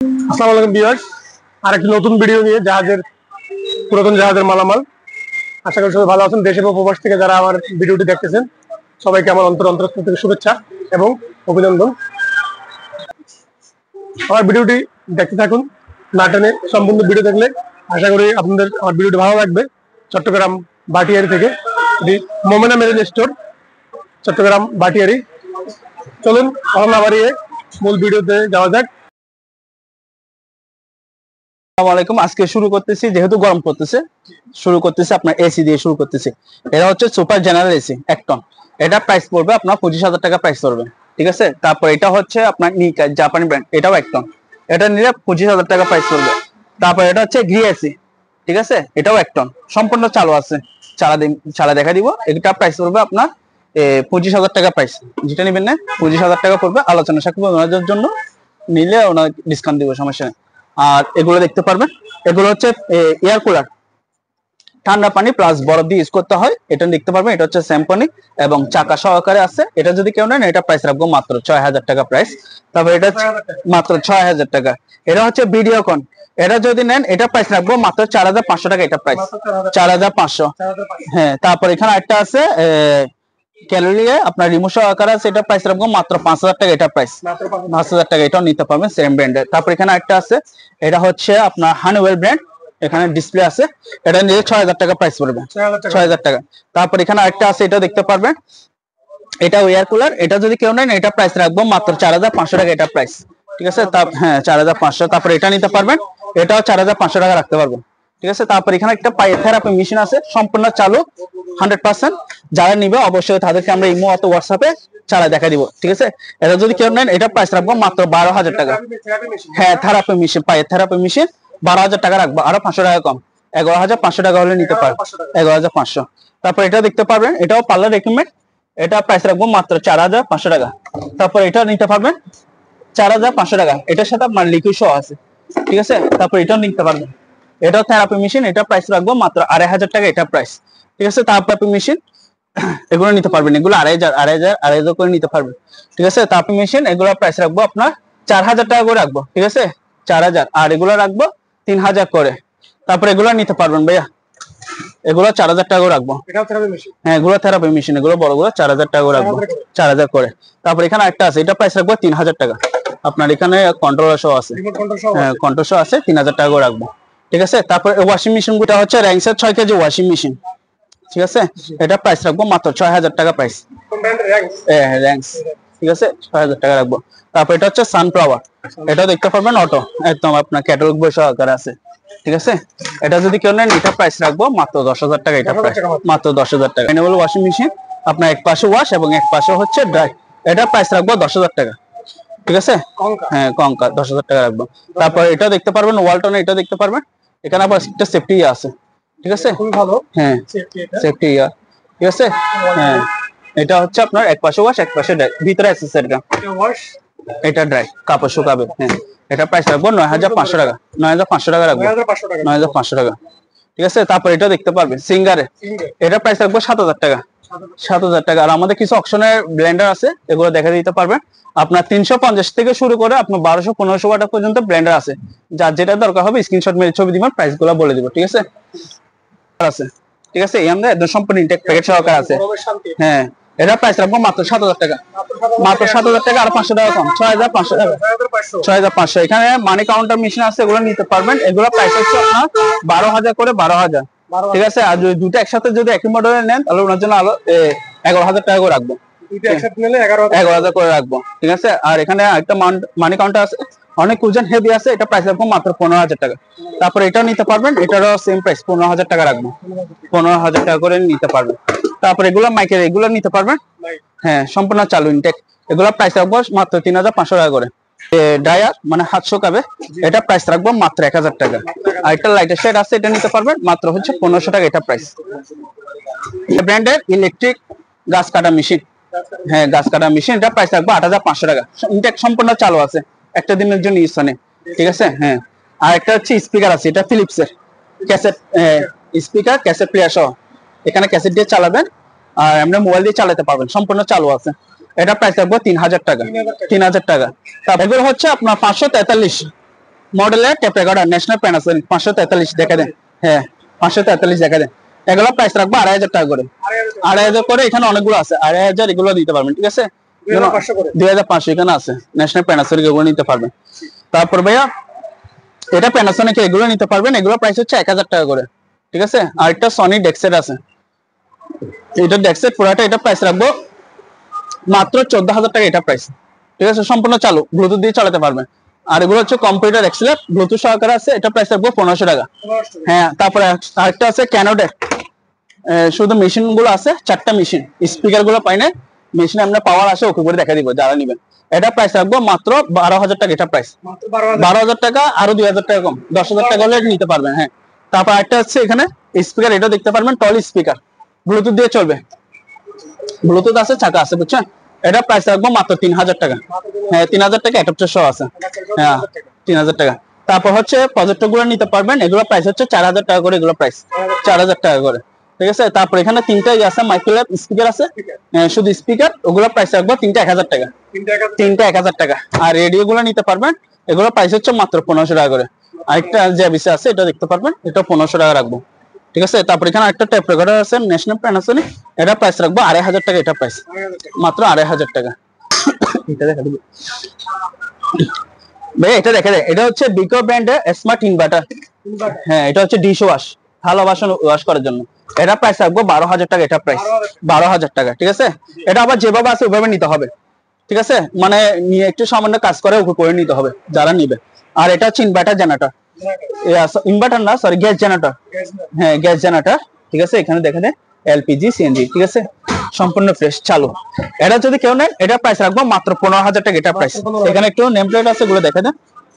আসসালামু আলাইকুম ভিউয়ার্স, আরেকটি নতুন ভিডিও নিয়ে পুরাতন জাহাজের মালামাল। আশা করি সবাই ভালো আছেন। দেশ এবং প্রবাস থেকে যারা আমার ভিডিওটি দেখতেছেন সবাইকে আমার অন্তরস্থল থেকে শুভেচ্ছা এবং অভিনন্দন। আমার ভিডিওটি দেখতে থাকুন, না টেনে সম্পূর্ণ ভিডিও দেখলে আশা করি আপনাদের আমার ভিডিওটি ভালো লাগবে। চট্টগ্রাম বাটিয়ারি থেকে মোমেনা মেরিন স্টোর, চট্টগ্রাম বাটিয়ারি। চলুন কথা না বাড়িয়ে মূল ভিডিওতে যাওয়া যাক। আসসালামু আলাইকুম। আজকে শুরু করতেছি, যেহেতু গরম পড়তেছে শুরু করতেছি আপনার এসি দিয়ে শুরু করতেছি। এটা হচ্ছে সুপার জেনারেল এসি 1 টন। এটা প্রাইস পড়বে আপনার 25,000 টাকা প্রাইস পড়বে, ঠিক আছে। তারপর এটা হচ্ছে আপনার নিকা জাপানি ব্র্যান্ড, এটাও 1 টন। এটা নিলে 25,000 টাকা প্রাইস পড়বে। তারপর এটা হচ্ছে গ্রি এসি, ঠিক আছে, এটাও 1 টন, সম্পূর্ণ চালু আছে। চালা দেখা দিব। এটা প্রাইস পড়বে আপনার 25,000 টাকা প্রাইস। যেটা নেবেন না 25,000 টাকা পড়বে। আলোচনা সাপেক্ষে ওনাদের জন্য নিলে ওনার ডিসকাউন্ট দিব, সমস্যা নেই। আর এগুলো দেখতে পারবেন, এগুলো হচ্ছে এয়ার কুলার, ঠান্ডা পানি প্লাস বরফ দিয়ে ইউজ করতে হয়। এটা দেখতে পারবেন, এটা হচ্ছে স্যাম্পনি এবং চাকা সহকারে আছে। এটা যদি কেউ নেন এটা প্রাইস রাখবো মাত্র 6,000 টাকা প্রাইস। তারপর এটা মাত্র 6,000 টাকা। এটা হচ্ছে ভিডিওকন, এটা যদি নেন এটা প্রাইস রাখবো মাত্র 4,500 টাকা। এটা প্রাইস 4,500। হ্যাঁ, তারপর এখানে একটা আছে ক্যালোরিয়া আপনার রিমোট সহকারে আছে, এটা প্রাইস রাখবো মাত্র 5,000 টাকা। এটা প্রাইস 5,000 টাকা, এটাও নিতে পারবেন সেম ব্র্যান্ডের। তারপর এখানে একটা আছে, এটা হচ্ছে আপনার হানিওয়েল ব্র্যান্ড, এখানে ডিসপ্লে আছে। এটা নিয়ে 6,000 টাকা প্রাইস পড়বে, 6,000 টাকা। তারপর এখানে একটা আছে, এটা দেখতে পারবেন, এটা এয়ার কুলার। এটা যদি কেউ নেন এটা প্রাইস রাখবো মাত্র 4,500 টাকা। এটা প্রাইস, ঠিক আছে। হ্যাঁ 4,500। তারপর এটা নিতে পারবেন, এটাও 4,500 টাকা রাখতে পারবেন, ঠিক আছে। তারপর এখানে একটা পায়ে থেরাপি মেশিন আছে, সম্পূর্ণ চালু 100%। যারা নিবে অবশ্যই তাদেরকে আমরা ইমো অথবা হোয়াটসঅ্যাপে চালা দেখা দিব, ঠিক আছে। এটা যদি কেউ নেন এটা প্রাইস রাখবো মাত্র 12,000 টাকা। হ্যাঁ, থেরাপি মেশিন, পায়ে থেরাপি মেশিন 12,000 টাকা রাখবো, আরো 500 টাকা কম, 11,500 টাকা হলে নিতে পারবেন, 11,500। তারপর এটা দেখতে পারবেন, এটাও পার্লার রেকমেন্ড, এটা প্রাইস রাখবো মাত্র 4,500 টাকা। তারপর এটা নিতে পারবেন 4,500 টাকা, এটার সাথে আপনার লিকুইড সহ আছে, ঠিক আছে। তারপর এটাও নিতে পারবেন, এটাও থেরাপি মেশিন, এটা প্রাইস রাখবো মাত্র 2,500 টাকা। এটা প্রাইস, ঠিক আছে। থেরাপি মেশিন এগুলো নিতে পারবেন, এগুলো 2,500 করে নিতে পারবেন, ঠিক আছে। থেরাপি মেশিন এগুলো প্রাইস রাখবো আপনার 4,000 টাকা করে রাখবো, ঠিক আছে, 4,000। আর এগুলো রাখবো 3,000 করে। তারপর এগুলো নিতে পারবেন ভাইয়া, এগুলো 4,000 টাকা করে রাখবো। হ্যাঁ, এগুলো থেরাপি মেশিন, এগুলো বড়গুলো 4,000 টাকা করে রাখবো, 4,000 করে। তারপর এখানে একটা আছে, এটা প্রাইস রাখবো 3,000 টাকা। আপনার এখানে কন্ট্রোলার সহ আছে, হ্যাঁ কন্ট্রোল সহ আছে, 3,000 টাকা করে রাখবো, ঠিক আছে। তারপর ওয়াশিং মেশিন গুলো হচ্ছে র্যাঙ্কসের 6 কেজি ওয়াশিং মেশিন, ঠিক আছে। এটা প্রাইস রাখবো মাত্র 6,000 টাকা প্রাইস। হ্যাঁ র্যাঙ্কস, ঠিক আছে, 6,000 টাকা রাখবো। তারপর এটা হচ্ছে সানফ্লাওয়ার, এটা দেখতে পারবেন অটো, একদম আপনার ক্যাটালগ বই সহকারে আছে, ঠিক আছে। এটা যদি কেউ নেন এটা প্রাইস রাখবো মাত্র 10,000 টাকা। এটা প্রাইস মাত্র 10,000 টাকা। ম্যানুয়াল ওয়াশিং মেশিন, আপনার এক পাশে ওয়াশ এবং এক পাশে হচ্ছে ড্রাই, এটা প্রাইস রাখবো 10,000 টাকা, ঠিক আছে। হ্যাঁ কঙ্কা 10,000 টাকা রাখবো। তারপর এটা দেখতে পারবেন ওয়ালটন, এটা দেখতে পারবেন, এখানে আবার একটা সেফটি আছে, ঠিক আছে, খুব ভালো, হ্যাঁ সেফটি ইয়ার, ঠিক আছে। হ্যাঁ, এটা হচ্ছে আপনার এক পাশে ওয়াশ এক পাশে ড্রাই, ভিতরে অ্যাক্সেসরি এটা ড্রাই, কাপড় শুকাবে। হ্যাঁ, এটা প্রাইস রাখবো 9,500 টাকা, 9,500 টাকা রাখবো, 9,500 টাকা, ঠিক আছে। তারপর এটা দেখতে পারবেন সিঙ্গারে, এটা প্রাইস রাখবো 7,000 টাকা, 7,000 টাকা। আর আমাদের কিছু অপশনের ব্লেন্ডার আছে, এগুলো দেখা দিতে পারবেন। আপনার 350 থেকে শুরু করে আপনার 1,200-1,500 ওয়াট পর্যন্ত ব্লেন্ডার আছে। যার যেটা দরকার হবে স্ক্রিনশট মেরে ছবি দিবেন, প্রাইস গুলো বলে দিব, ঠিক আছে। ঠিক আছে, এই আমাদের একদম সম্পূর্ণ ইনটেক প্যাকেট সহকারে আছে। হ্যাঁ, এটা প্রাইস রাখবো মাত্র 7,000 টাকা, মাত্র 7,000 টাকা, আর 500 টাকা কম, 6,500 টাকা, 6,500। এখানে মানি কাউন্টার মেশিন আছে, এগুলো নিতে পারবেন। এগুলো প্রাইস হচ্ছে আপনার 12,000 করে, 12,000, ঠিক আছে। আর যদি দুটো একসাথে যদি একই মডেলের নেন তাহলে ওনার জন্য আরো 11,000 টাকা করে রাখবো, 11,000 করে রাখবো, ঠিক আছে। আর এখানে একটা মানি কাউন্টার আছে, অনেক ওজন হেভি আছে, এটা প্রাইস রাখবো মাত্র 15,000 টাকা। তারপর এটাও নিতে পারবেন, এটারও সেম প্রাইস 15,000 টাকা রাখবো, 15,000 টাকা করে নিতে পারবেন। তারপর এগুলো মাইকের, এগুলো নিতে পারবেন, হ্যাঁ সম্পূর্ণ চালু ইনটেক। এগুলো প্রাইস রাখবো মাত্র 3,500 টাকা করে। ড্রায়ার মানে হাত শুকাবে, এটা প্রাইস রাখবো মাত্র 1,000 টাকা। আর একটা লাইটের শেড আছে, এটা নিতে পারবেন মাত্র হচ্ছে 1,500 টাকা। এটা প্রাইস ব্র্যান্ডের ইলেকট্রিক গাছ কাটা মেশিন, হ্যাঁ গাছ কাটা মেশিন, এটা প্রাইস রাখবো 8,500 টাকা। ইনটেক সম্পূর্ণ চালু আছে, একটা দিনের জন্য ইউজ হয়, ঠিক আছে। হ্যাঁ, আর একটা হচ্ছে স্পিকার আছে, এটা ফিলিপসের ক্যাসেট স্পিকার, ক্যাসেট প্লেয়ার সহ, এখানে ক্যাসেট দিয়ে চালাবেন আর এমনি মোবাইল দিয়ে চালাতে পারবেন, সম্পূর্ণ চালু আছে। এটা প্রাইস রাখবো 3,000 টাকা, 3,000 টাকা। এগুলো হচ্ছে আপনার 543 মডেলের টেপ রেকর্ডার ন্যাশনাল প্যানাসোনিক 543 দেখা দেন। হ্যাঁ 543 দেখা দেন। এগুলো প্রাইস রাখবো 2500 টাকা করে। 2500 করে, এখানে অনেকগুলো আছে 2500, এগুলো দিতে পারবেন। ঠিক আছে 2500 এখানে আছে ন্যাশনাল প্যানাসোনিক, এগুলো নিতে পারবেন। তারপর ভাইয়া এটা প্যানাসোনিক, এগুলো নিতে পারবেন। এগুলো প্রাইস হচ্ছে 1000 টাকা করে। ঠিক আছে আর একটা সনি ডেক্সেট আছে, এটা ডেক্সেট পুরাটা, এটা প্রাইস রাখবো মাত্র 14000 টাকা এটা প্রাইস। ঠিক আছে সম্পূর্ণ চালু, ব্লুটুথ দিয়ে চালাতে পারবেন। আর এগুলো হচ্ছে কম্পিউটার এক্সেলেট, ব্লুটুথ সহকারে আছে, এটা প্রাইস রাখবো 1500 টাকা। হ্যাঁ তারপরে আরেকটা আছে ক্যানোডেক, শুধু মেশিন গুলো আছে 4টা মেশিন, স্পিকার গুলো পাই না, মেশিনে আমরা পাওয়ার আছে ওকে করে দেখা দিব যারা নিবেন। এটা প্রাইস রাখবো মাত্র 12000 টাকা এটা প্রাইস। 12000 টাকা, আরো 2000 টাকা কম, 10000 টাকা হলে নিতে পারবেন। হ্যাঁ তারপর একটা হচ্ছে এখানে স্পিকার, এটা দেখতে পারবেন টল স্পিকার, ব্লুটুথ দিয়ে চলবে, ব্লুটুথ আছে, চাকা আছে, বুঝছেন। এটা প্রাইস রাখবো মাত্র 3000 টাকা। হ্যাঁ 3000 টাকা অ্যাডাপ্টার সহ আছে। হ্যাঁ 3000 টাকা। তারপর হচ্ছে প্রজেক্টর গুলো নিতে পারবেন, এগুলো প্রাইস হচ্ছে 4000 টাকা করে, এগুলো প্রাইস 4000 টাকা করে। ঠিক আছে তারপর এখানে 3টা আছে মাইক্রোল্যাব স্পিকার আছে, শুধু স্পিকার, ওগুলো প্রাইস রাখবো 3টা 1000 টাকা। 3টা 1000 টাকা। আর রেডিও গুলো নিতে পারবেন, এগুলো প্রাইস হচ্ছে মাত্র 1500 টাকা করে। আরেকটা জেবিসি আছে, এটা দেখতে পারবেন, এটা 1500 টাকা রাখবো। ঠিক আছে তারপর এখানে একটা টেপ রেকর্ডার আছে ন্যাশনাল প্যানাসোনিক, এটা প্রাইস রাখবো 2500 টাকা এটা প্রাইস, মাত্র 2500 টাকা। এটা দেখা দিবি ভাই, এটা দেখা যায়, এটা হচ্ছে বিকো ব্র্যান্ডের স্মার্ট ইনভার্টার। হ্যাঁ এটা হচ্ছে ডিশ ওয়াশ, থালা বাসন ওয়াশ করার জন্য। এটা প্রাইস রাখবো 12000 টাকা এটা প্রাইস, 12000 টাকা। ঠিক আছে এটা আবার যেভাবে আছে ওইভাবে নিতে হবে। ঠিক আছে মানে নিয়ে একটু সামান্য কাজ করে ওকে করে নিতে হবে যারা নিবে। আর এটা হচ্ছে ইনভার্টার জেনারেটর, ইনভার্টার না সরি গ্যাস জেনারেটর। হ্যাঁ গ্যাস জেনারেটর। ঠিক আছে এখানে দেখেন এলপিজি সিএনজি, ঠিক আছে সম্পূর্ণ ফ্রেশ চালু। এটা যদি কেউ নেন এটা প্রাইস রাখবো মাত্র 15000 টাকা এটা প্রাইস। এখানে একটু নেম প্লেট আছে, এগুলো দেখে দেন।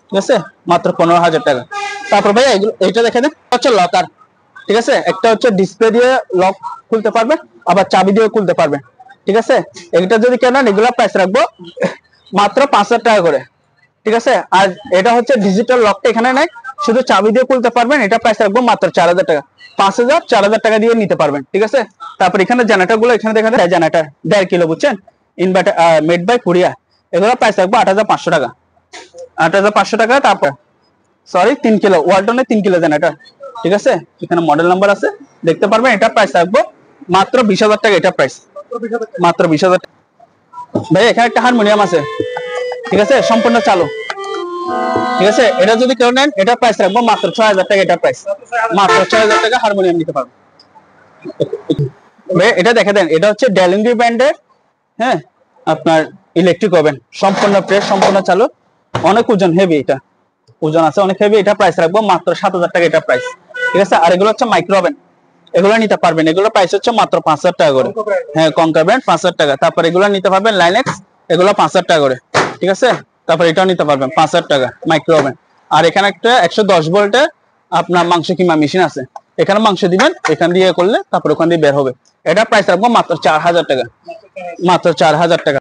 ঠিক আছে মাত্র 15000 টাকা। তারপর ভাই এটা দেখে দেন, হচ্ছে লকার। ঠিক আছে একটা হচ্ছে ডিসপ্লে দিয়ে লক খুলতে পারবেন, আবার চাবি দিয়ে খুলতে পারবেন। ঠিক আছে এটা যদি কেউ নেন এগুলো প্রাইস রাখবো মাত্র 5000 টাকা করে। ঠিক আছে আর এটা হচ্ছে ডিজিটাল লকটা এখানে নাই, শুধু চাবি দিয়ে খুলতে পারবেন, এটা প্রাইস রাখবো মাত্র 4000 টাকা। 5000 4000 টাকা দিয়ে নিতে পারবেন। ঠিক আছে তারপর এখানে জেনারেটর গুলো এখানে দেখা যায়, জেনারেটর 1.5 কিলো, বুঝছেন, ইনভার্টার মেড বাই কোরিয়া, এগুলো প্রাইস রাখবো 8500 টাকা, 8500 টাকা। তারপর সরি 3 কিলো ওয়ালটনের 3 কিলো জেনারেটর। ঠিক আছে এখানে মডেল নাম্বার আছে দেখতে পারবেন, এটা প্রাইস রাখবো মাত্র 20000 টাকা এটা প্রাইস, মাত্র 20000 টাকা। ভাই এখানে একটা হারমোনিয়াম আছে, ঠিক আছে সম্পূর্ণ চালু। ঠিক আছে এটা যদি কেউ নেন এটা প্রাইস রাখবো মাত্র 6000 টাকা এটা প্রাইস, মাত্র 6000 টাকা হারমোনিয়াম নিতে পারবেন। ভাই এটা দেখে দেন, এটা হচ্ছে ডেলিঙ্গি ব্র্যান্ডের, হ্যাঁ আপনার ইলেকট্রিক ওভেন, সম্পূর্ণ ফ্রেশ, সম্পূর্ণ চালু, অনেক ওজন, হেভি, এটা ওজন আছে অনেক হেভি, এটা প্রাইস রাখবো মাত্র 7000 টাকা এটা প্রাইস। ঠিক আছে আর এগুলো হচ্ছে মাইক্রো ওভেন, এগুলো নিতে পারবেন, এগুলো প্রাইস হচ্ছে মাত্র 5000 টাকা করে। হ্যাঁ কনকার ব্র্যান্ড 5000 টাকা। তারপর এগুলো নিতে পারবেন লাইনেক্স, এগুলো 5000 টাকা করে। ঠিক আছে তারপর এটাও নিতে পারবেন 5000 টাকা মাইক্রো ওভেন। আর এখানে একটা 110 ভোল্টের আপনার মাংস কিমা মেশিন আছে, এখানে মাংস দিবেন, এখান দিয়ে করলে তারপর ওখান দিয়ে বের হবে। এটা প্রাইস রাখবো মাত্র 4000 টাকা, মাত্র 4000 টাকা।